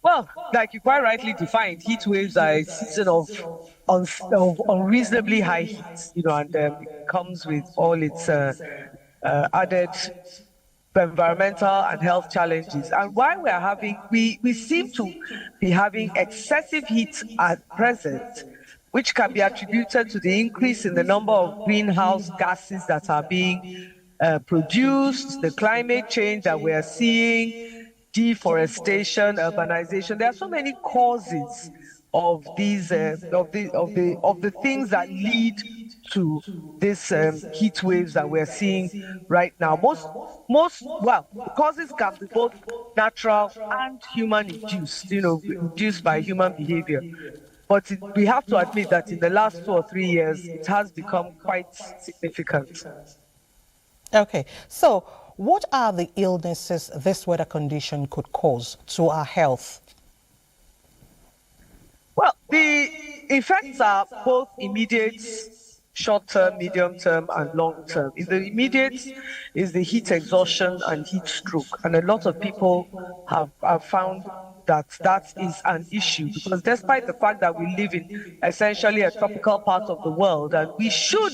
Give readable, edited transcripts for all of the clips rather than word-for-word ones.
Well, like you quite rightly defined, heat waves are a season of unreasonably high heat, and it comes with all its added environmental and health challenges. And why we seem to be having excessive heat at present, which can be attributed to the increase in the number of greenhouse gases that are being produced, the climate change that we are seeing, deforestation, urbanization. There are so many causes of these of the things that lead to this heat waves that we're seeing right now. The causes can be both natural and human induced, induced by human behavior. But we have to admit that in the last 2 or 3 years, it has become quite significant. Okay, so what are the illnesses this weather condition could cause to our health? Well, the effects are both immediate, short term, medium term, and long term. In the immediate is the heat exhaustion and heat stroke. And a lot of people have found that that is an issue because despite the fact that we live in essentially a tropical part of the world and we should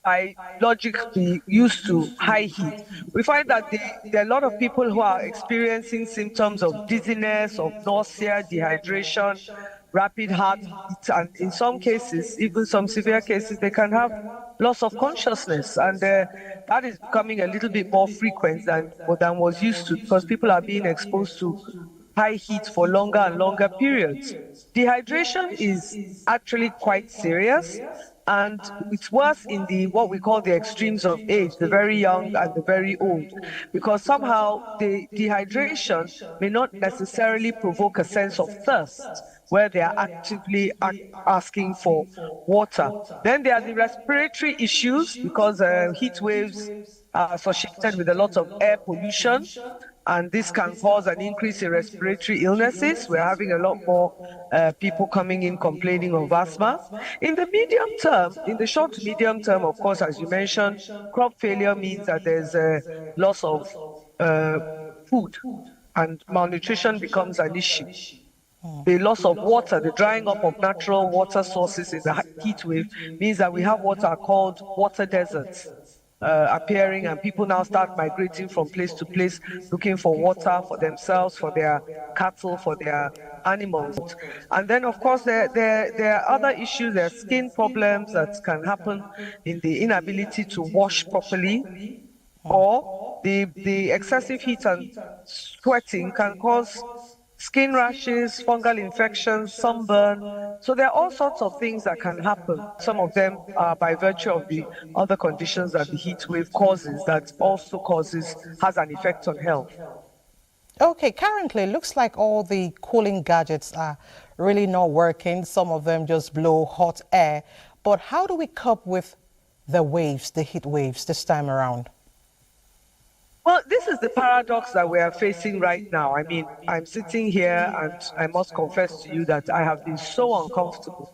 by logic be used to high heat. We find that there are a lot of people who are experiencing symptoms of dizziness, of nausea, dehydration, rapid heartbeat, and in some cases, even some severe cases, they can have loss of consciousness. And that is becoming a little bit more frequent than was used to because people are being exposed to high heat for longer and longer periods. Dehydration is actually quite serious and it's worse in the what we call the extremes of age, the very young and the very old, because somehow the dehydration may not necessarily provoke a sense of thirst where they are actively asking for water. Then there are the respiratory issues because heat waves are associated with a lot of air pollution and this can cause an increase in respiratory illnesses. We're having a lot more people coming in complaining of asthma. In the medium term, in the short to medium term, of course, as you mentioned, crop failure means that there's a loss of uh, food and malnutrition becomes an issue. The loss of water, the drying up of natural water sources in the heat wave means that we have what are called water deserts appearing, and people now start migrating from place to place looking for water for themselves, for their cattle, for their animals. And then, of course, there are other issues. There are skin problems that can happen in the inability to wash properly, or the excessive heat and sweating can cause skin rashes, fungal infections, sunburn. So there are all sorts of things that can happen. Some of them are by virtue of the other conditions that the heat wave causes that also has an effect on health. Okay, currently it looks like all the cooling gadgets are really not working. Some of them just blow hot air. But how do we cope with the waves, the heat waves this time around? Well, this is the paradox that we are facing right now. I mean, I'm sitting here and I must confess to you that I have been so uncomfortable.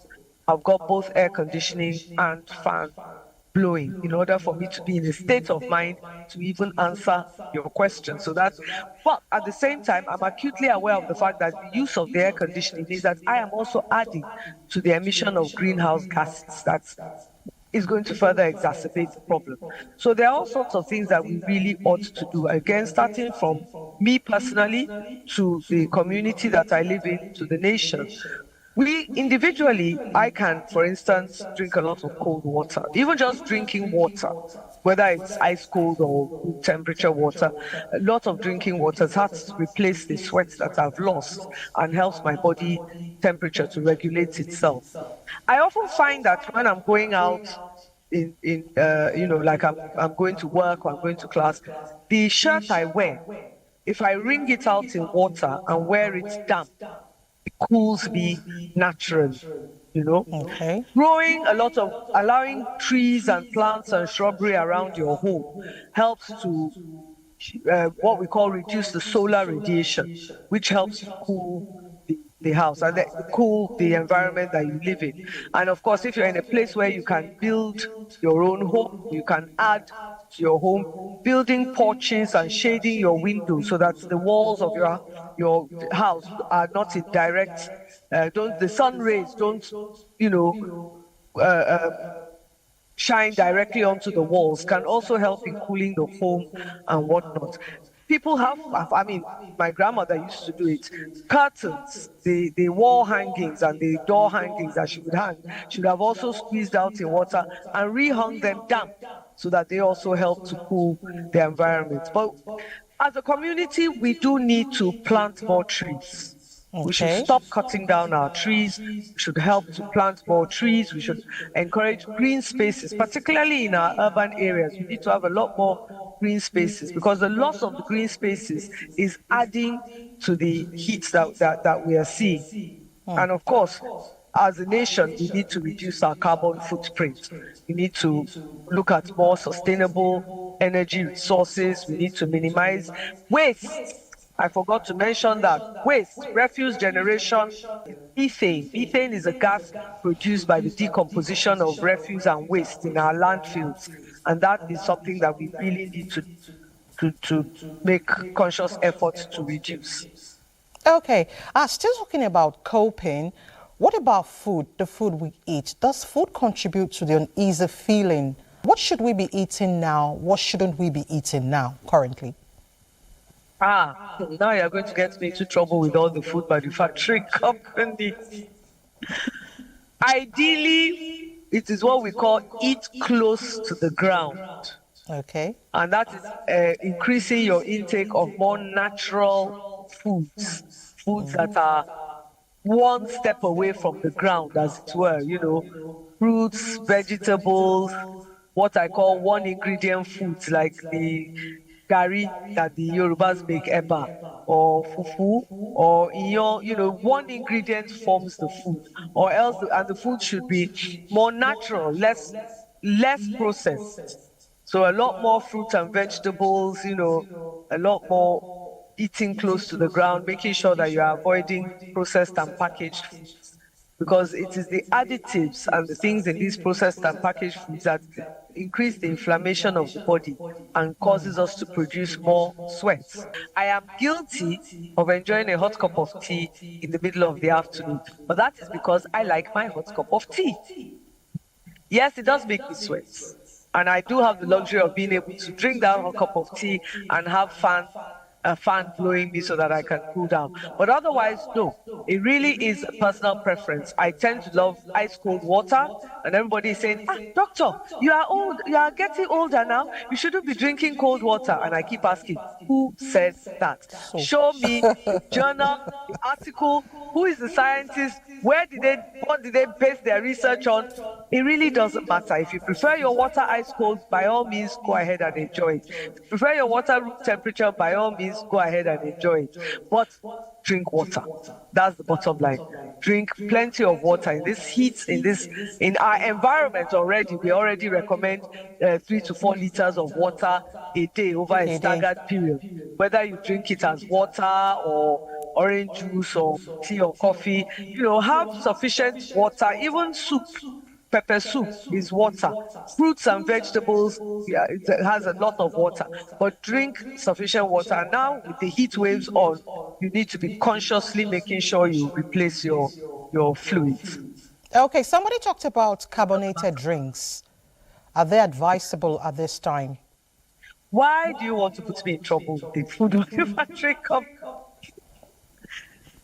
I've got both air conditioning and fan blowing in order for me to be in a state of mind to even answer your question. But at the same time, I'm acutely aware of the fact that the use of the air conditioning means that I am also adding to the emission of greenhouse gases. That is going to further exacerbate the problem. So there are all sorts of things that we really ought to do. Again, starting from me personally to the community that I live in, to the nation. We individually, I can, for instance, drink a lot of cold water, even just drinking water, whether it's ice cold or room temperature water. A lot of drinking water has to replace the sweat that I've lost and helps my body temperature to regulate itself. I often find that when I'm going out like I'm going to work or I'm going to class, the shirt I wear, if I wring it out in water and wear it damp, it cools me naturally, you know. Okay. Allowing trees and plants and shrubbery around your home helps to what we call reduce the solar radiation, which helps to cool the house and cool the environment that you live in. And of course, if you're in a place where you can build your own home, you can add to your home, building porches and shading your windows so that the walls of your house are not in direct, don't the sun rays don't, you know, shine directly onto the walls, can also help in cooling the home and whatnot. People I mean, my grandmother used to do it. Curtains, the wall hangings and the door hangings that she would hang, should have also squeezed out in water and rehung them damp so that they also help to cool the environment. But as a community, we do need to plant more trees. We should Okay. stop cutting down our trees. We should help to plant more trees. We should encourage green spaces, particularly in our urban areas. We need to have a lot more green spaces because the loss of the green spaces is adding to the heat that we are seeing. And of course, as a nation, we need to reduce our carbon footprint. We need to look at more sustainable energy resources. We need to minimize waste. I forgot to mention that waste, refuse generation, methane. Methane is a gas produced by the decomposition of refuse and waste in our landfills. And that is something that we really need to make conscious efforts to reduce. Okay. Still talking about coping, what about food, the food we eat? Does food contribute to the uneasy feeling? What should we be eating now? What shouldn't we be eating now, currently? Now you're going to get me into trouble with all the food manufacturing companies. Ideally, it is what we call eat close to the ground. Okay. And that is increasing your intake of more natural foods that are one step away from the ground, as it were, fruits, vegetables, what I call one ingredient foods like the gari that the Yorubas make, eba, or fufu, or inyo, one ingredient forms the food, or else, and the food should be more natural, less processed. So a lot more fruits and vegetables, a lot more eating close to the ground, making sure that you are avoiding processed and packaged foods. Because it is the additives and the things in these processed and packaged foods that increase the inflammation of the body and causes us to produce more sweat. I am guilty of enjoying a hot cup of tea in the middle of the afternoon, but that is because I like my hot cup of tea. Yes, it does make me sweat. And I do have the luxury of being able to drink that hot cup of tea and have a fan blowing me so that I can cool down. But otherwise, no, it really is a personal preference. I tend to love ice cold water, and everybody is saying, doctor, you are old, you are getting older now, you shouldn't be drinking cold water. And I keep asking, who said that? Show me the journal, the article, who is the scientist, what did they base their research on? It really doesn't matter. If you prefer your water ice cold, by all means, go ahead and enjoy it. If you prefer your water room temperature, by all means, go ahead and enjoy it. But drink water. That's the bottom line. Drink plenty of water. In this heat, in our environment already, we already recommend 3 to 4 liters of water a day over a staggered period. Whether you drink it as water or orange juice or tea or coffee, have sufficient water. Even soup, pepper soup is water. Fruits and vegetables, it has a lot of water, but drink sufficient water. And now with the heat waves on, you need to be consciously making sure you replace your fluids. Okay, somebody talked about carbonated drinks. Are they advisable at this time? Why do you want to put me in trouble with the food manufacturing company?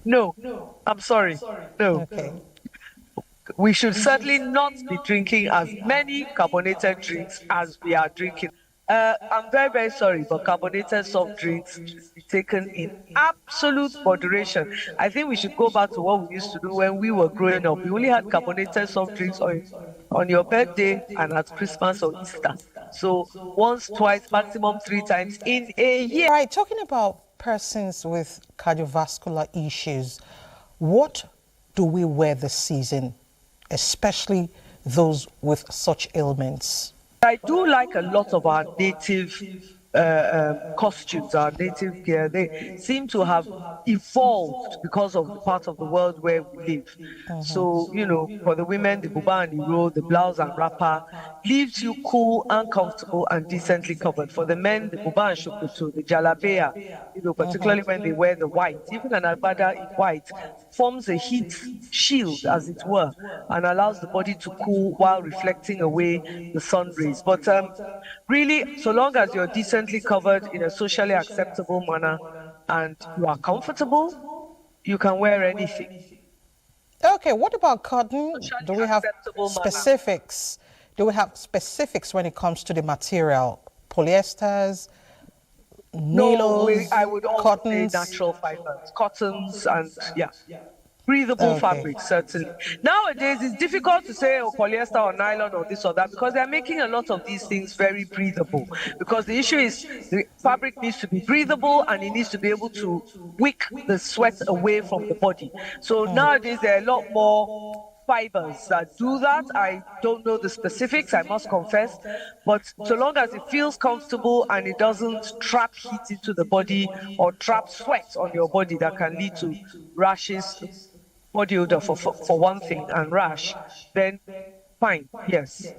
No, I'm sorry. No. Okay. We should certainly not be drinking as many carbonated drinks as we are drinking. I'm very, very sorry, but carbonated soft drinks should be taken in absolute moderation. I think we should go back to what we used to do when we were growing up. We only had carbonated soft drinks on your birthday and at Christmas or Easter. So once, twice, maximum 3 times in a year. All right, talking about persons with cardiovascular issues, what do we wear this season, especially those with such ailments? I do like a lot of our native costumes, our native gear, they seem to have evolved because of the part of the world where we live. So, for the women, the buba and the ro, the blouse and wrapper leaves you cool and comfortable and decently covered. For the men, the buba and shokoto, the jalabia, particularly when they wear the white, even an agbada in white, forms a heat shield, as it were, and allows the body to cool while reflecting away the sun rays. But really, so long as you're decently covered in a socially acceptable manner and you are comfortable, you can wear anything. Okay, what about cotton? Socially Do we have acceptable manner. specifics? Do we have specifics when it comes to the material? Polyesters, No, nilos, I would also say cottons? natural fibers, cottons, and yeah, breathable Okay. fabrics, certainly. Nowadays, it's difficult to say polyester or nylon or this or that because they're making a lot of these things very breathable. Because the issue is the fabric needs to be breathable and it needs to be able to wick the sweat away from the body. So nowadays, there are a lot more fibers that do that. I don't know the specifics, I must confess, but so long as it feels comfortable and it doesn't trap heat into the body or trap sweat on your body that can lead to rashes, body odor for one thing, and rash, then fine, yes.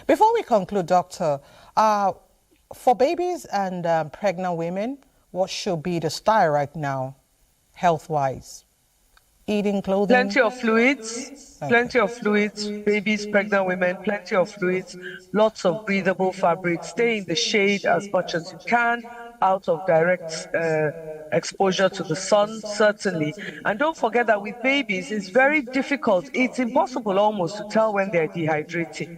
Before we conclude, Doctor, for babies and pregnant women, what should be the style right now, health-wise? Eating, clothing? Plenty of fluids, babies, pregnant women, plenty of fluids, lots of breathable fabric. Stay in the shade as much as you can, out of direct exposure to the sun, certainly. And don't forget that with babies, it's very difficult. It's impossible almost to tell when they're dehydrating.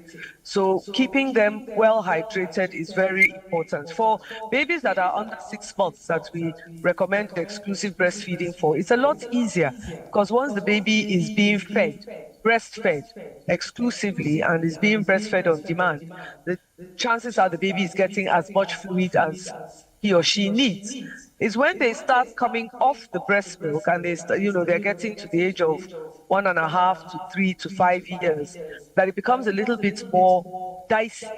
So keeping them well hydrated is very important. For babies that are under 6 months that we recommend exclusive breastfeeding for, it's a lot easier because once the baby is being fed, breastfed exclusively and is being breastfed on demand, the chances are the baby is getting as much fluid as he or she needs. Is when they start coming off the breast milk and they're getting to the age of 1.5 to 3 to 5 years, that it becomes a little bit more dicey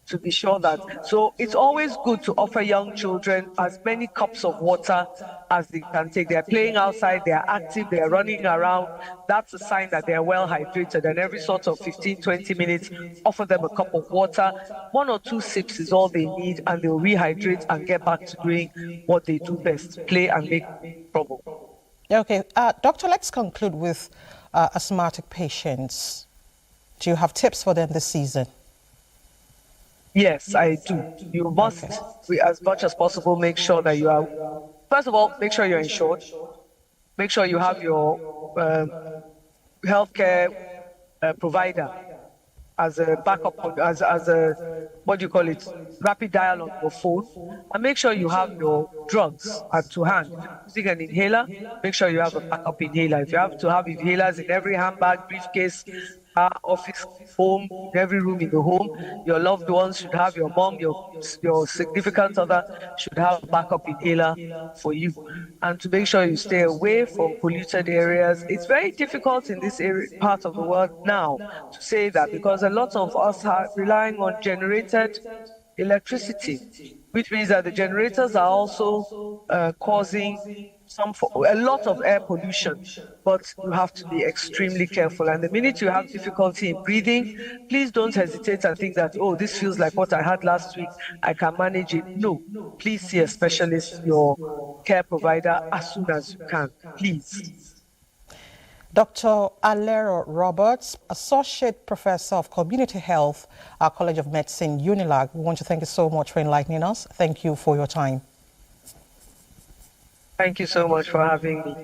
to be sure that. So it's always good to offer young children as many cups of water as they can take. They're playing outside, they're active, they're running around. That's a sign that they're well hydrated. And every sort of 15, 20 minutes, offer them a cup of water. 1 or 2 sips is all they need, and they'll rehydrate and get back to doing what they do best, play and make trouble. Okay, Doctor, let's conclude with asthmatic patients. Do you have tips for them this season? Yes, I do. You must, as much as possible, make sure that you are, first of all, make sure you're insured. Make sure you have your healthcare provider as a backup, as a, what do you call it, rapid dial on your phone. And make sure you have your drugs to hand. Using an inhaler, make sure you have a backup inhaler. If you have to have inhalers in every handbag, briefcase, office, home, in every room in the home, your loved ones should have, your mom, your significant other should have a backup inhaler for you. And to make sure you stay away from polluted areas. It's very difficult in this part of the world now to say that because a lot of us are relying on generated electricity, which means that the generators are also causing a lot of air pollution, but you have to be extremely careful. And the minute you have difficulty in breathing, please don't hesitate and think that, oh, this feels like what I had last week, I can manage it. No, please see a specialist, your care provider, as soon as you can, please. Dr. Alero Roberts, Associate Professor of Community Health at College of Medicine, UNILAG. We want to thank you so much for enlightening us. Thank you for your time. Thank you so much for having me.